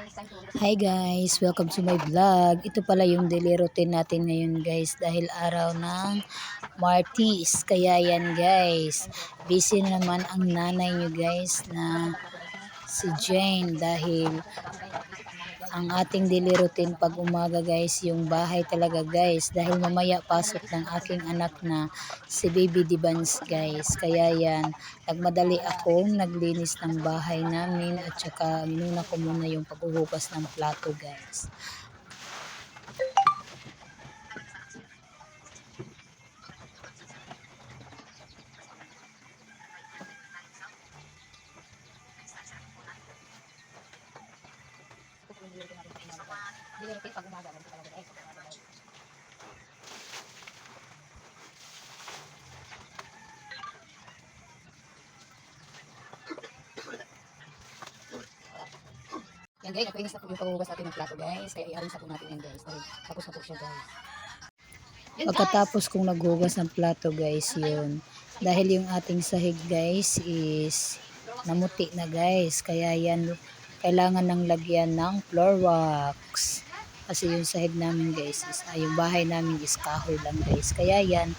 Hi guys, welcome to my vlog. Ito pala yung daily routine natin ngayon guys dahil araw ng Martis. Kaya yan guys, busy na naman ang nanay nyo guys na si Jane dahil ang ating daily routine pag umaga guys, yung bahay talaga guys dahil mamaya pasok ng aking anak na si Baby Dibans guys. Kaya yan, nagmadali akong naglinis ng bahay namin at saka minuna ko muna yung paghuhugas ng plato guys. Yan guys, napinis na po yung paghuhugas natin ng plato guys. Kaya i-arrange na po natin yan guys. Dahil tapos na po siya guys. Pagkatapos kong naghugas ng plato guys, yun. Dahil yung ating sahig guys is namuti na guys. Kaya yan, kailangan ng lagyan ng floor wax. Kasi yung sahig namin guys, is, yung bahay namin is kahoy lang guys. Kaya yan,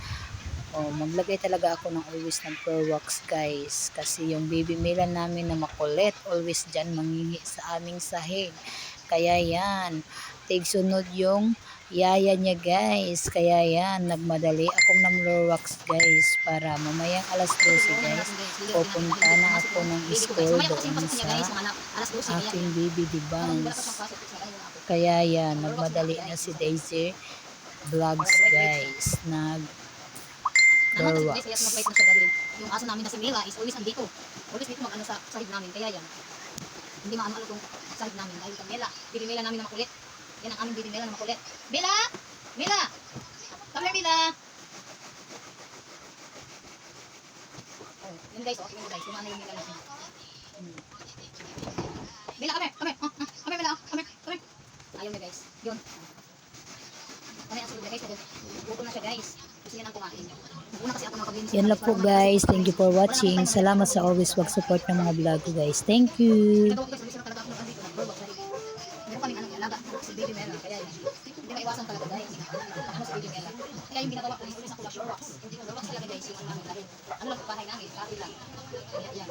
maglagay talaga ako ng always ng floor wax guys. Kasi yung baby Mila namin na makulit, always dyan mangingi sa aming sahig. Kaya yan, tigsunod yung yaya niya guys. Kaya yan, nagmadali akong ng floor wax guys. Para mamayang alas 12 guys, pupunta na ako ng school doon sa aking baby Dibans. Kaya yan, nagmadali na si Daisy Vlogs guys. Floor wax. Yung aso namin na si Mila is always andito. Always dito mag-ano sa sahig namin. Kaya yan. Hindi maano itong sahig namin. Dahil kang Mila. Bibi Mila namin na makulit. Yan ang aming Bibi Mila na makulit. Mila! Mila! Come here, Mila! Oh, yun guys, oh. Yun guys. Yung ano yung Mila natin. Mila, come here! Come here! Come here, Mila! Come here! Come here! Ayaw niya guys. Yun. Kami ang sulod guys. Bukol na siya guys. Gusto niya nang kumain. Yan lang po guys. Thank you for watching. Salamat sa always wag support ng mga vlog ko guys. Thank you. Meron kaming anong alaga, si Baby Mela. Kaya yun, hindi maiwasan talaga guys. Ano si Baby Mela. Kaya yung ginagawa ko is always ako na floor wax. Floor wax talaga guys yung ano namin. Ano lang bahay namin, kapi lang. Kaya yan.